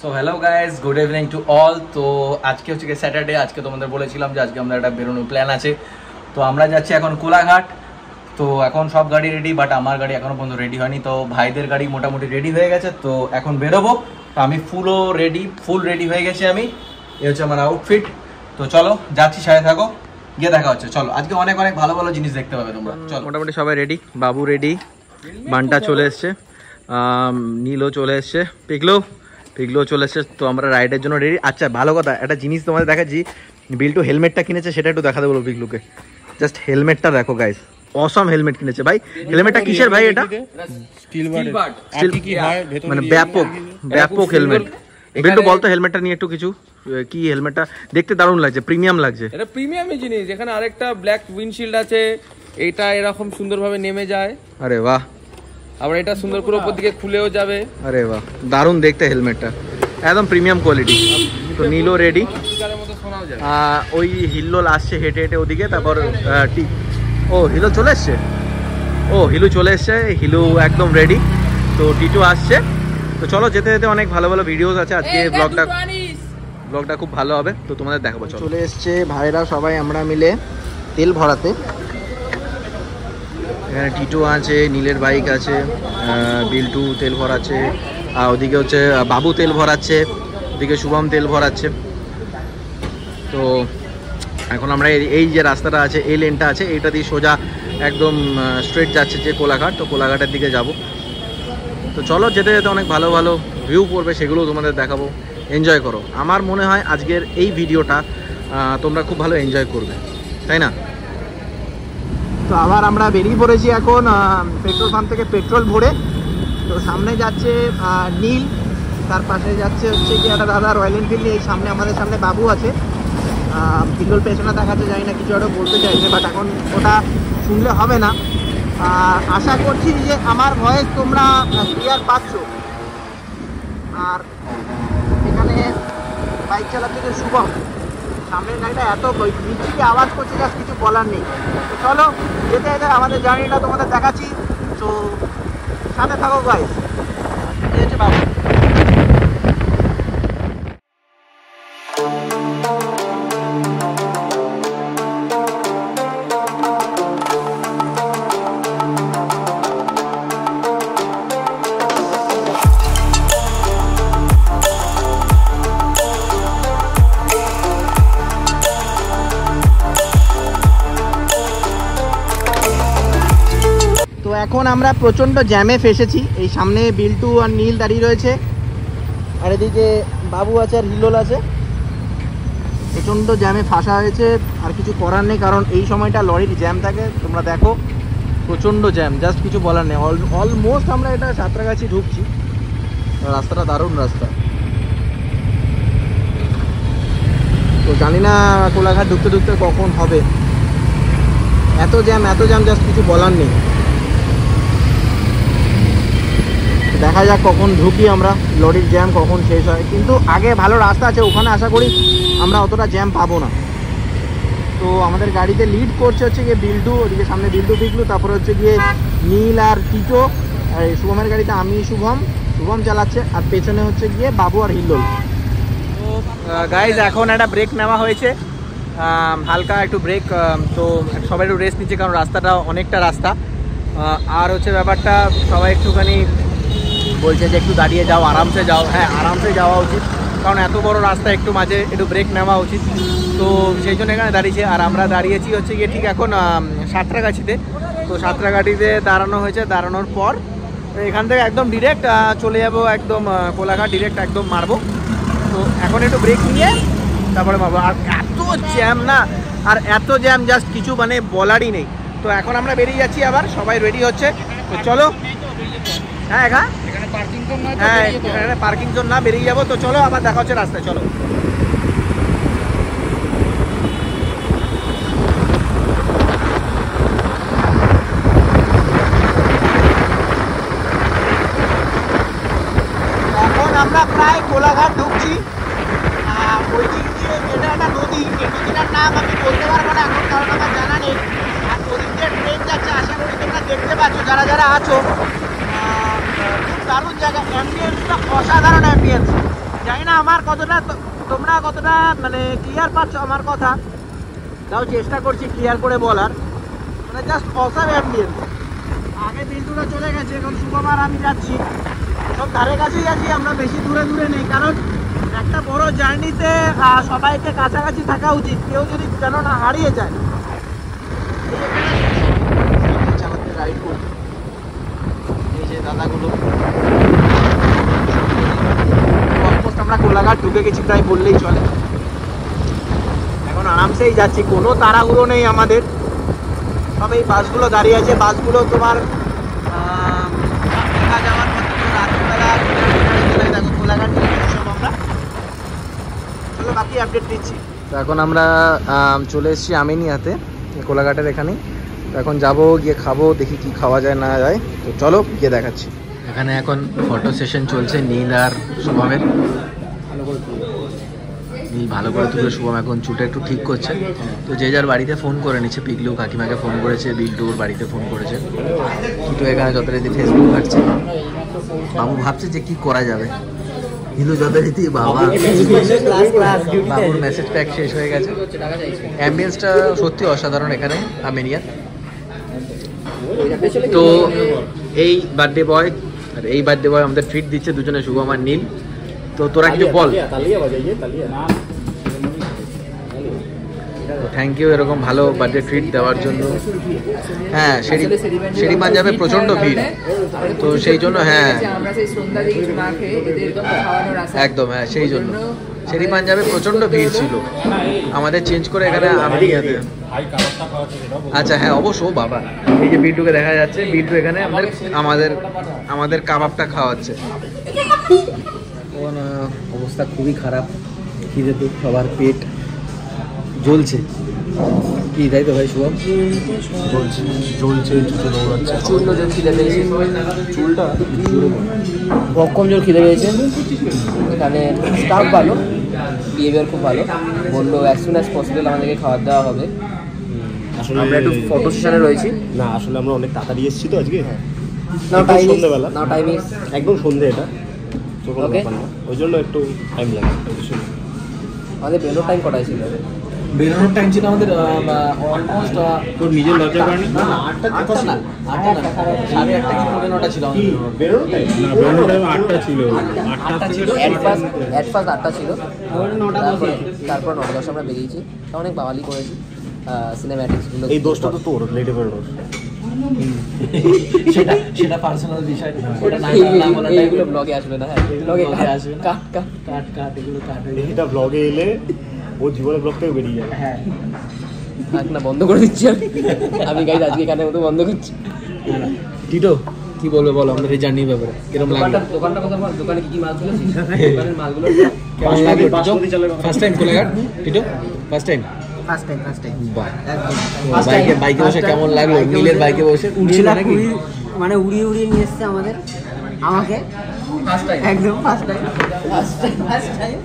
So hello guys, good evening to all. তো আজকে হচ্ছে কি স্যাটারডে। আজকে তোমাদের বলেছিলাম যে আজকে আমরা একটা বেরোনোর প্ল্যান আছে। তো আমরা যাচ্ছি এখন কোলাঘাট। তো এখন সব গাড়ি রেডি, বাট আমার গাড়ি এখনো পর্যন্ত রেডি হয়নি। তো ভাইদের গাড়ি মোটামুটি রেডি হয়ে গেছে, তো এখন বেরোবো। তো আমি ফুল রেডি হয়ে গেছি আমি। এই হচ্ছে আমার আউটফিট। তো চলো যাচ্ছি, সাথে থাকো, গিয়ে দেখা হচ্ছে। চলো, আজকে অনেক অনেক ভালো ভালো জিনিস দেখতে পাবে তোমরা। চলো, মোটামুটি সবাই রেডি। বাবু রেডি, বান্টা চলে এসছে, নীলও চলে এসছে, পিগলো চলে এসছে। তো আমরা রাইডের জন্য রেডি। আচ্ছা, ভালো কথা, একটা জিনিস তোমাদের দেখাচ্ছি। বিল্টু হেলমেটটা কিনেছে, সেটা একটু দেখাতে বলো পিগলুকে। জাস্ট হেলমেটটা দেখো গাইস, অসম হেলমেট কিনেছে ভাই। হেলমেটটা কিসের ভাই? এটা মানে ব্যাপক হেলমেট। বিল্টু বলতো হেলমেটটা নিয়ে একটু কিছু। কি হেলমেটটা দেখতে দারুণ লাগছে, প্রিমিয়াম লাগছে। এটা প্রিমিয়ামই জিনিস। এখানে আরেকটা ব্ল্যাক উইন্ডশিল্ড আছে, এটা এরকম সুন্দরভাবে নেমে যায়। আরে বাহ। আবার এটা সুন্দর করে উপর দিকে খুলেও যাবে। আরে বাহ, দারুণ দেখতে হেলমেটটা, একদম প্রিমিয়াম কোয়ালিটি। তো নীলও রেডি। ওই হিল্লোল আসছে হেঁটে হেঁটে ওদিকে। তারপর হিলো চলে এসছে। হিলু চলে এসছে, হিলু একদম রেডি। তো টিটু আসছে। তো চলো, যেতে যেতে অনেক ভালো ভালো ভিডিওস আছে আজকে। ব্লগটা খুব ভালো হবে, তো তোমাদের দেখাবো। চলে এসছে ভাইরা সবাই, আমরা মিলে তেল ভরাতে। এখানে টিটু আছে, নীলের বাইক আছে, বিল্টু তেল ভরাচ্ছে, ওদিকে হচ্ছে বাবু তেল ভরাচ্ছে, ওদিকে শুভম তেল ভরাচ্ছে। তো এখন আমরা এই যে রাস্তাটা আছে, এই লেনটা আছে, এইটা দিয়ে সোজা একদম স্ট্রেট যাচ্ছে যে কোলাঘাট। তো কোলাঘাটের দিকে যাব। তো চলো, যেতে যেতে অনেক ভালো ভালো ভিউ পড়বে, সেগুলো তোমাদের দেখাবো। এনজয় করো। আমার মনে হয় আজকের এই ভিডিওটা তোমরা খুব ভালো এনজয় করবে, তাই না? তো আবার আমরা বেরিয়ে পড়েছি এখন পেট্রোল পাম্প থেকে পেট্রোল ভরে। তো সামনে যাচ্ছে নীল, তার পাশে যাচ্ছে হচ্ছে কি একটা দাদা রয়্যাল এনফিল্ড। এই সামনে আমাদের সামনে বাবু আছে, পিগল পেছনে দেখাতে যাই না, কিছু একটা বলতে চাইছে, বাট এখন ওটা শুনলে হবে না। আশা করছি যে আমার ভয়েস তোমরা ক্লিয়ার পাচ্ছ। আর এখানে বাইক চালাচ্ছে যে শুভম, সামনের গাড়িটা এত মিষ্টি আওয়াজ করছে, জাস্ট কিছু বলার নেই। তো চলো, যেতে যেতে আমাদের জার্নিটা তোমাদের দেখাচ্ছি। তো সাথে থাকো গাইস। এই হচ্ছে বাবু। তো এখন আমরা প্রচণ্ড জ্যামে ফেসেছি। এই সামনে বিল্টু আর নীল দাঁড়িয়ে রয়েছে, আর এদিকে বাবু আছে আর হিল্লোল আছে। প্রচণ্ড জ্যামে ফাঁসা হয়েছে, আর কিছু করার নেই, কারণ এই সময়টা লরির জ্যাম থাকে। তোমরা দেখো, প্রচণ্ড জ্যাম, জাস্ট কিছু বলার নেই। অলমোস্ট আমরা এটা সাঁতরাগাছি ঢুকছি। রাস্তাটা দারুণ রাস্তা। তো জানি না কোলাঘাট ঢুকতে ঢুকতে কখন হবে। এত জ্যাম জাস্ট কিছু বলার নেই। দেখা যাক কখন ঢুকি আমরা, লরির জ্যাম কখন শেষ হয়। কিন্তু আগে ভালো রাস্তা আছে, ওখানে আশা করি আমরা অতটা জ্যাম পাবো না। তো আমাদের গাড়িতে লিড করছে হচ্ছে গিয়ে বিল্টু, ওদিকে সামনে বিল্টু পিগলু, তারপরে হচ্ছে গিয়ে নীল আর টিটো। আর শুভমের গাড়িতে আমি শুভম চালাচ্ছে, আর পেছনে হচ্ছে গিয়ে বাবু আর হিল্লোল। তো গাইজ, এখন একটা ব্রেক নেওয়া হয়েছে, হালকা একটু ব্রেক। তো সবাই একটু রেস্ট নিচ্ছে, কারণ রাস্তাটা অনেকটা রাস্তা। আর হচ্ছে ব্যাপারটা, সবাই একটুখানি বলছে যে একটু দাঁড়িয়ে যাও, আরামসে যাও। হ্যাঁ, আরামসে যাওয়া উচিত, কারণ এত বড় রাস্তা, একটু মাঝে একটু ব্রেক নেওয়া উচিত। তো সেই জন্য এখানে দাঁড়িয়েছে। আর আমরা দাঁড়িয়েছি হচ্ছে গিয়ে ঠিক এখন সাঁতরাগাছিতে। তো সাঁতরাগাছিতে দাঁড়ানো হয়েছে। দাঁড়ানোর পর এখান থেকে একদম ডিরেক্ট চলে যাবো, একদম কোলাঘাট ডিরেক্ট একদম মারবো। তো এখন একটু ব্রেক নিয়ে তারপরে মারবো। আর এত জ্যাম না, আর এত জ্যাম জাস্ট কিছু মানে বলারই নেই। তো এখন আমরা বেরিয়ে যাচ্ছি, আবার সবাই রেডি হচ্ছে। তো চলো। হ্যাঁ, এখানে পার্কিং জোন না, বেরিয়ে যাবো। তো চলো, আবার দেখা হচ্ছে রাস্তায়। চলো। এখন আমরা প্রায় কোলাঘাট ঢুকছি। ওই দিক দিয়ে এটা একটা নদী, এই নদীটার নাম আমি বলতে পারবো না এখন, কারণ আমার জানা নেই। আর ওদিক দিয়ে ট্রেন যাচ্ছে, আশা করি তোমরা দেখতে পাচ্ছ যারা যারা আছো। খুব দারুণ জায়গা, অ্যাম্বিয়েন্সটা অসাধারণ অ্যাম্বিয়েন্স। আমার কতটা তোমরা কতটা মানে ক্লিয়ার পাচ্ছ আমার কথা, তাও চেষ্টা করছি ক্লিয়ার করে বলার। মানে জাস্ট অসাম অ্যাম্বিয়েন্স। আগে বিল্টুরা চলে গেছে, এখন শুভম আর আমি যাচ্ছি, সব ধারে কাছেই আছি আমরা, বেশি দূরে দূরে নেই। কারণ একটা বড় জার্নিতে সবাইকে কাছাকাছি থাকা উচিত, কেউ যদি যেন না হারিয়ে যায়। চালাতে রাইড করছি, এই যে দাদাগুলো অলমোস্ট আমরা কোলাঘাট ঢুকে গেছি প্রায় বললেই চলে। এখন আরামসেই যাচ্ছি, কোনো তাড়াহুড়ো নেই আমাদের। সব এই বাসগুলো দাঁড়িয়ে আছে, বাসগুলো তোমার যাওয়ার মতো রাত্রিবেলা চলে দেখো কোলাঘাট সব আমরা। চলো বাকি আপডেট দিচ্ছি। তো এখন আমরা চলে এসেছি আমিনিয়াতে, কোলাঘাটের এখানেই। তো এখন যাবো, গিয়ে খাবো, দেখি কি খাওয়া যায় না যায়। তো চলো গিয়ে দেখাচ্ছি। এখানে এখন ফটো সেশন চলছে নীল আর শুভমের। নীল ভালো করে তুলে, শুভম এখন চুলটা একটু ঠিক করছে। তো যে যার বাড়িতে ফোন করে নিচ্ছে, পিকলু কাকিমাকে ফোন করেছে, বিল্টুর বাড়িতে ফোন করেছে। কিন্তু এখানে যথারীতি ফেসবুক ঘাটছে। বাবু ভাবছে যে কি করা যাবে। নীলু যথারীতি বাবা, বাবুর মেসেজ প্যাক শেষ হয়ে গেছে। অ্যাম্বিয়েন্সটা সত্যি অসাধারণ এখানে আমিনিয়া। তো এই বার্থডে বয় আর এই বার্থডে বয় আমাদের ট্রিট দিচ্ছে দুজনে, শুভম আর নীল। তো তোরা কিছু বল। থ্যাংক ইউ এরকম ভালো বার্থডে ট্রিট দেওয়ার জন্য। হ্যাঁ, শেরি পাঞ্জাবে প্রচন্ড ভিড়, তো সেই জন্য হ্যাঁ একদম, হ্যাঁ সেই জন্য শেরি পাঞ্জাবে প্রচন্ড ভিড় ছিল। আমাদের চেঞ্জ করে এখানে আমিনিয়াতে। আচ্ছা হ্যাঁ অবশ্য বাবা, এই যে বিল্টুকে দেখা যাচ্ছে, বিল্টু এখানে আমাদের কাবাবটা খাওয়াচ্ছে। অবস্থা খুবই খারাপ, খিদেতে সবার পেট জ্বলছে। কি তাই তো ভাই শুভম? জ্বলছে চুল জোর খিদে পেয়েছে, চুলটা কম জোর খিদে পেয়েছে। এখানে স্টাফ ভালো, বিহেভিয়ার খুব ভালো, বললো অ্যাজ সুন অ্যাজ পসিবল আমাদেরকে খাবার দেওয়া হবে। আসলে আমরা একটু ফটো সেশনে রয়েছি। না আসলে আমরা অনেক তাড়াতাড়ি এসেছি তো আজকে, সন্ধ্যেবেলা না টাইমিং একদম সন্ধ্যে, এটা ওকে, ওই জন্য একটু টাইম লাগে। আমাদের বেরোনোর টাইম কটায় ছিল? বেরোনোর টাইম ছিল আমাদের অলমোস্ট তোর নিজের লজ্জা কারণে আটটা না 8:30 কি 9:30 ছিল আমাদের বেরোনোর টাইম। না বেরোনোর টাইম 8টা ছিল, 8টা থেকে অ্যাট ফার্স্ট 8টা ছিল, তারপর 9:10 আমরা বেরিয়েছি। অনেক বাঙালি করেছি সিনেম্যাটিক্সগুলো। এই দোষটা তো তোর, লেটে বেরোনোর। সেটা পার্সোনাল বিষয়, ওটা না বলা, এইগুলো ব্লগে আসবে না। হ্যাঁ ব্লগে আসবে, কাট এগুলো কাট। এটা ব্লগে এলে ও জীবনে ব্লগ থেকে বেরিয়ে যাবে। হ্যাঁ না বন্ধ করে দিচ্ছি আমি গাইজ আজকে এখানে মতো বন্ধ করছি। টিটো কি বলবে বলো আমাদের এই জার্নির ব্যাপারে, কিরকম লাগলো? দোকানটা কথা বল, দোকানে কি মাছগুলো ছিল? দোকানের মালগুলো কেমন লাগলো Tito? First time Kolaghat Tito? First time? First time বাহ, বাইকে বসে কেমন লাগলো? নীলের বাইকে বসে উঠছিল নাকি? মানে উড়িয়ে নিয়ে এসছে আমাকে ফার্স্ট টাইম, একদম ফার্স্ট টাইম।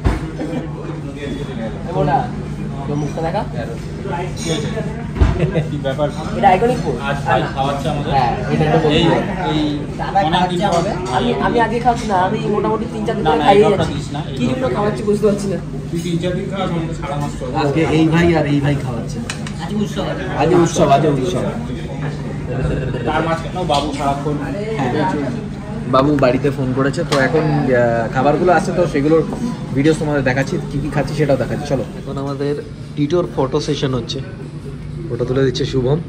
ওটা তো মুখটা দেখা, কি ব্যাপার? এটা আইকনিক পোজ। আজ ভাই খাওয়াচ্ছে আমাদের। হ্যাঁ এটা তো বলছি, এই দাদা খাওয়াচ্ছে আমাদের। আমি আগে খাচ্ছি না, আমি মোটামুটি 3-4 দিন খাইয়ে যাচ্ছি। কি জন্য খাওয়াচ্ছি বুঝতে পারছি না। তুই 3-4 দিন খাওয়াস, আমাদের সারা মাস চলে। আজকে এই ভাই আর এই ভাই খাওয়াচ্ছে। আজ উৎসব। তার মাঝখানে বাবু সারাক্ষণ বাবু বাড়িতে ফোন করেছে, তো এখন খাবারগুলো আছে, তো সেগুলোর ভিডিও তোমাদের দেখাচ্ছি, কী কী খাচ্ছি সেটাও দেখাচ্ছি। চলো, এখন আমাদের টিটোর ফটো সেশন হচ্ছে, ফটো তুলে দিচ্ছে শুভম।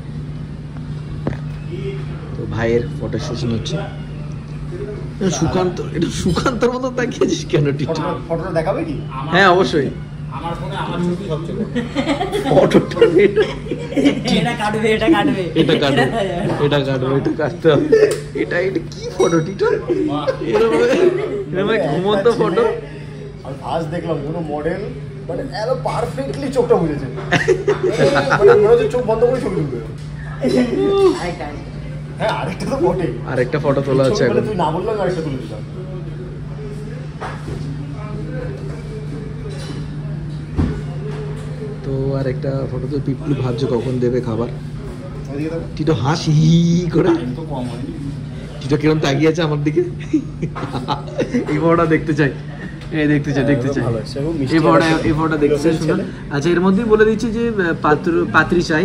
তো ভাইয়ের ফটো সেশন হচ্ছে। এটা সুকান্তর মতো তাকিয়েছিস কেন টিটো? ফটোটা দেখাবে কি? হ্যাঁ অবশ্যই, আমার ফোনে আমার ছবি সবচেয়ে বড়। ফটোটা এটা কাটবে এটা কাটতে হবে। এটা কি ফটো টিটো? এরকম ঘুমন্ত ফটো। আমি ফার্স্ট দেখলাম কোনো মডেল মানে এত পারফেক্টলি চোখটা বুঝেছে, মানে মনে হচ্ছে চোখ বন্ধ করে ছবি তুলবে। হ্যাঁ আরেকটা তো বটে, আরেকটা ফটো তোলা হচ্ছে এখন। তুই না বললাম আরেকটা তুলে দিলাম। তো আর একটা ফটো তো পিপলু ভাবছে কখন দেবে খাবার। ওইদিকে দেখো, টিটো হাসি করে, টাইম তো কম হয়নি। টিটো কিরম তাকিয়ে আছে আমার দিকে। এই ফটোটা দেখতে চাই। এই দেখতেছে ভালো আছে এবং এই ফটোটা দেখতেছে সুন্দর। আচ্ছা এর মধ্যেই বলে দিচ্ছি যে পাত্রী চাই,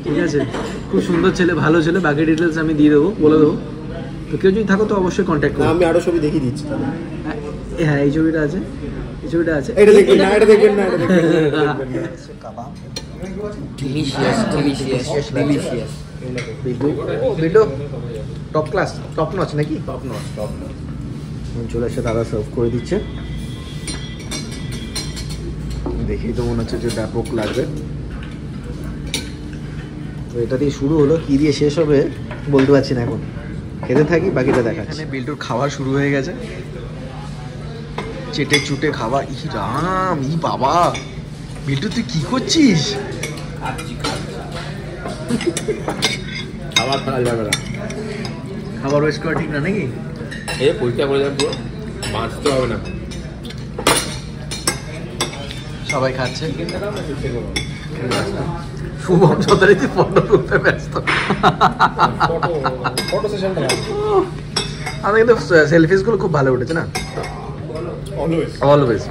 ঠিক আছে? খুব সুন্দর ছেলে, ভালো ছেলে, বাকি ডিটেলস আমি দিয়ে দেবো, বলে দেবো। তো কেউ যদি থাকো তো অবশ্যই কন্ট্যাক্ট করো। আমি আরো ছবি দেখিয়ে দিচ্ছি তাহলে। হ্যাঁ এই ছবিটা আছে, এই ছবিটা আছে। এটা দেখবেন না, এটা দেখবেন না, এটা দেখবেন না। কাবাব delicious Biltu top class, top notch নাকি? Top not. চলে এসে দাদা সার্ভ করে দিচ্ছে, দেখেই তো মনে হচ্ছে যে ব্যাপক লাগবে। তো এটা দিয়ে শুরু হলো, কি দিয়ে শেষ হবে বলতে পারছি না এখন। খেতে থাকি, বাকিটা দেখাচ্ছি। এখানে বিল্টুর খাওয়া শুরু হয়ে গেছে, চেটে চুটে খাওয়া। ই রাম, ই বাবা, বিল্টু তুই কি করছিস? খাবার খাওয়া যাবে না, খাবার ওয়েস্ট করা ঠিক না নাকি? এই পরিষ্কার করে যাবো, বাঁচতে হবে না। সবাই খাচ্ছে, শুভম যথারীতি ফটো তুলতে ব্যস্ত। ফটো সেশনটা আমি কিন্তু সেলফিস গুলো খুব ভালো উঠেছে না, অলওয়েজ। অলওয়েজ।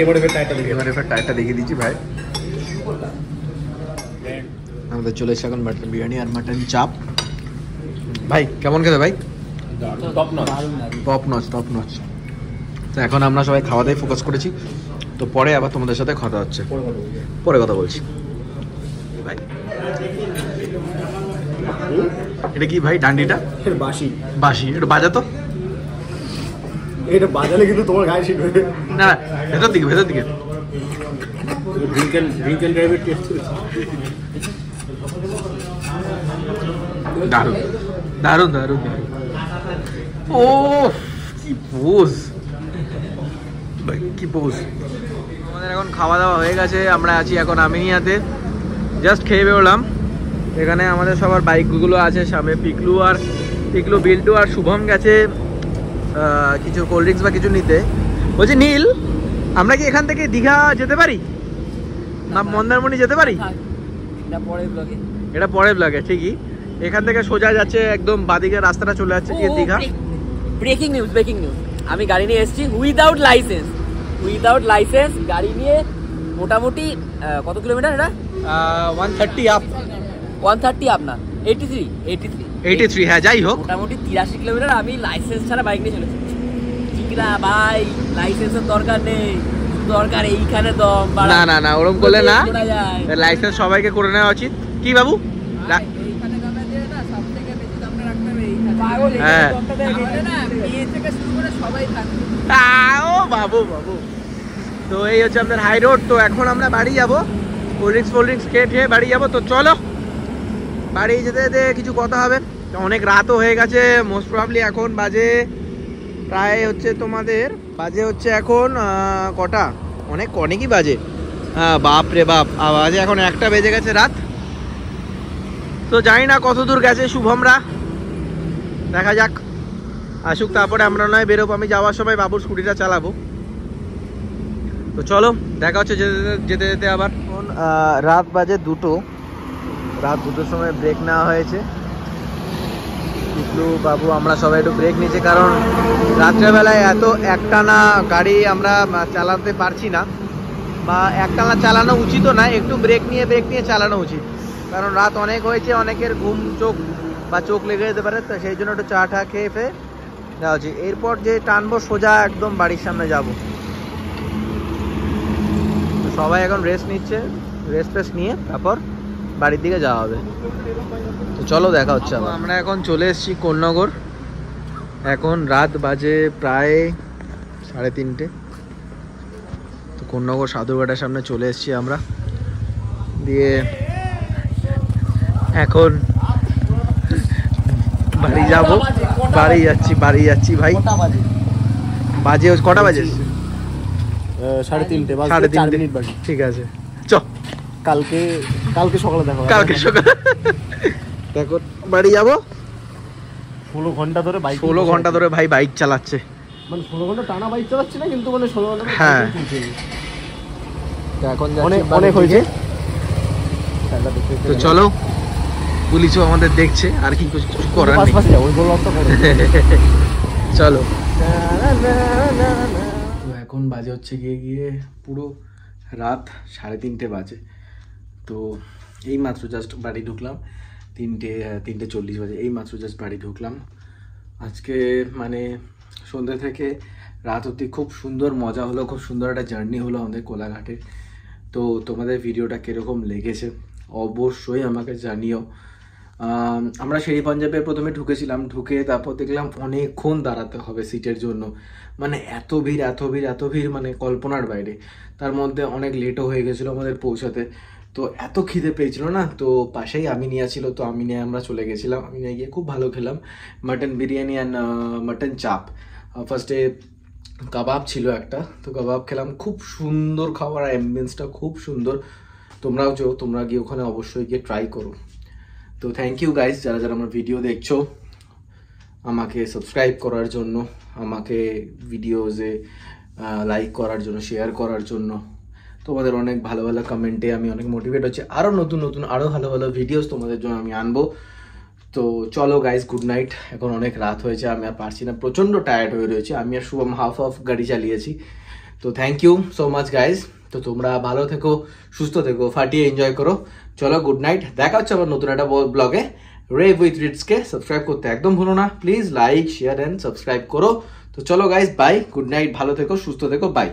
এবারে ফের টাইটা দেখে এবারে ফের টাইটা দেখিয়ে দিচ্ছি ভাই। আমাদের চলে এসে এখন মাটন বিরিয়ানি আর মাটন চাপ। ভাই কেমন খেতে ভাই? Top not. Top notch, top notch. তো এখন আমরা সবাই খাওয়া দাওয়ায় ফোকাস করেছি, তো পরে আবার তোমাদের সাথে কথা হচ্ছে, পরে কথা বলছি ভাই। এটা কি ভাই ডান্ডিটা? বাসি বাসি, এটা বাজাতো এটা বাজালে কিন্তু তোমার গায়ে শিখবে না, ভেতর দিকে, ভেতর দিকে। ড্রিঙ্ক এন্ড ড্রাইভের টেস্ট। দারুণ দারুণ দারুণ দারুণ। ও কি পোজ ভাই, কি পোজ। আমাদের এখন খাওয়া দাওয়া হয়ে গেছে, আমরা আছি এখন আমিনিয়াতে, জাস্ট খেয়ে বেরোলাম। এখানে আমাদের সবার বাইকগুলো আছে সামনে, পিকলু বিল্টু আর শুভম গেছে কিছু কোল্ড ড্রিঙ্কস বা কিছু নিতে। বলছি নীল, আমরা কি এখান থেকে দীঘা যেতে পারি না মন্দারমণি যেতে পারি? এটা পরের ব্লগে ঠিকই। এখান থেকে সোজা যাচ্ছে একদম বাদিকে রাস্তাটা চলে যাচ্ছে গিয়ে দীঘা। ব্রেকিং নিউজ আমি গাড়ি নিয়ে এসেছি উইদাউট লাইসেন্স গাড়ি নিয়ে। মোটামুটি কত কিলোমিটার এটা? 130 আপ, 130 আপ না, 83। হ্যাঁ যাই হোক, মোটামুটি 83 কিলোমিটার আমি লাইসেন্স ছাড়া বাইক নিয়ে চলেছি। ঠিক না ভাই, লাইসেন্সের দরকার নেই, দরকার এইখানে দম। না না না, ওরকম করলে না, করা যায়। লাইসেন্স সবাইকে করে নেওয়া উচিত। কি বাবু? এইখানে দমে দিয়ে না, সবথেকে বেশি দমটা রাখতে হবে এইখানে। পাগল, হ্যাঁ। এই দমটা দেখে না, বিয়ে থেকে শুরু করে সবাই থাকবে। ও বাবু বাবু। তো এই হচ্ছে আমাদের হাই রোড। তো এখন আমরা বাড়ি যাবো, কোল্ড ড্রিঙ্কস খেয়ে বাড়ি যাবো। তো চলো বাড়ি যেতে যেতে কিছু কথা হবে। অনেক রাতও হয়ে গেছে, মোস্ট প্রবাবলি এখন বাজে প্রায় হচ্ছে তোমাদের বাজে হচ্ছে এখন কটা, অনেকই বাজে। হ্যাঁ বাপ রে বাপ, বাজে এখন 1টা বেজে গেছে রাত। তো জানি না কত দূর গেছে শুভমরা, দেখা যাক, আসুক তারপরে আমরা নয় বেরোবো। আমি যাওয়ার সময় বাবুর স্কুটিটা চালাবো। তো চলো দেখা হচ্ছে যেতে যেতে আবার। রাত বাজে 2টো, রাত 2টোর সময় ব্রেক নেওয়া হয়েছে। পিকলু বাবু আমরা সবাই একটু ব্রেক নিয়েছি, কারণ রাত্রেবেলায় এত একটানা গাড়ি আমরা চালাতে পারছি না, বা একটানা চালানো উচিতও না, একটু ব্রেক নিয়ে চালানো উচিত। কারণ রাত অনেক হয়েছে, অনেকের ঘুম চোখ লেগে যেতে পারে। তো সেই জন্য একটু চা খেয়ে দেওয়া উচিত। এরপর যে টানবো সোজা একদম বাড়ির সামনে যাব। সবাই এখন রেস্ট নিচ্ছে, রেস্ট নিয়ে তারপর বাড়ির দিকে যাওয়া হবে। তো চলো দেখা হচ্ছে। আমরা এখন চলে এসেছি কোলনগর, এখন রাত বাজে প্রায় 3:30। তো কোলনগর সাধুঘাটের সামনে চলে এসেছি আমরা, দিয়ে এখন বাড়ি যাব, বাড়ি যাচ্ছি ভাই। বাজে কটা বাজে? 3:30 বাজে, 4 মিনিট বাকি। ঠিক আছে চ, কালকে সকালে দেখা হবে। কালকে সকালে দেখো বাড়ি যাবো। 16 ঘন্টা ধরে বাইক, 16 ঘন্টা ধরে ভাই বাইক চালাচ্ছে, মানে 16 ঘন্টা টানা বাইক চালাচ্ছি না, কিন্তু মানে 16 ঘন্টা। হ্যাঁ। তো এখন অনেক হয়েছে। তো চলো, পুলিশও আমাদের দেখছে, আর কি কিছু করার নেই। ওই ব্লগটা করো। চলো তো এখন বাজে হচ্ছে গিয়ে পুরো রাত 3:30 বাজে। তো এই মাত্র জাস্ট বাড়ি ঢুকলাম, 3:40 বাজে, এই মাত্র জাস্ট বাড়ি ঢুকলাম। আজকে মানে সন্ধ্যে থেকে রাত অবধি খুব সুন্দর মজা হলো, খুব সুন্দর একটা জার্নি হলো আমাদের কোলাঘাটে। তো তোমাদের ভিডিওটা কীরকম লেগেছে অবশ্যই আমাকে জানিও। আমরা শেরি পাঞ্জাবে প্রথমে ঢুকেছিলাম, ঢুকে তারপর দেখলাম অনেকক্ষণ দাঁড়াতে হবে সিটের জন্য, মানে এত ভিড় মানে কল্পনার বাইরে। তার মধ্যে অনেক লেটও হয়ে গেছিলো আমাদের পৌঁছাতে। তো এত খিদে পেয়েছিল না, তো পাশেই আমিনিয়া ছিল, তো আমিনিয়া আমরা চলে গেছিলাম। আমিনিয়া গিয়ে খুব ভালো খেলাম মাটন বিরিয়ানি অ্যান্ড মাটন চাপ। ফার্স্টে কাবাব ছিল একটা, তো কাবাব খেলাম, খুব সুন্দর খাবার, অ্যাম্বিয়েন্সটা খুব সুন্দর। তোমরা গিয়ে ওখানে অবশ্যই গিয়ে ট্রাই করো। তো থ্যাংক ইউ গাইস যারা যারা আমার ভিডিও দেখছো, আমাকে সাবস্ক্রাইব করার জন্য, আমাকে ভিডিওজে লাইক করার জন্য, শেয়ার করার জন্য। তোমাদের অনেক ভালো ভালো কমেন্টে আমি অনেক মোটিভেট হচ্ছে, আরও নতুন আরও ভালো ভালো ভিডিওস তোমাদের জন্য আমি আনবো। তো চলো গাইস, গুড নাইট। এখন অনেক রাত হয়েছে, আমি আর পারছি না, প্রচণ্ড টায়ার্ড হয়ে রয়েছে। আমি আর শুভম হাফ গাড়ি চালিয়েছি। তো thank you so much guys. তো তোমরা ভালো থেকো, সুস্থ থেকো, ফাটিয়ে এনজয় করো। চলো গুড নাইট, দেখা হচ্ছে আবার নতুন একটা ব্লগে। রেভ উইথ রিটসকে সাবস্ক্রাইব করতে একদম ভুলো না please, like share and subscribe করো। তো চলো গাইস, বাই, গুড নাইট, ভালো থেকো, সুস্থ থেকো, বাই।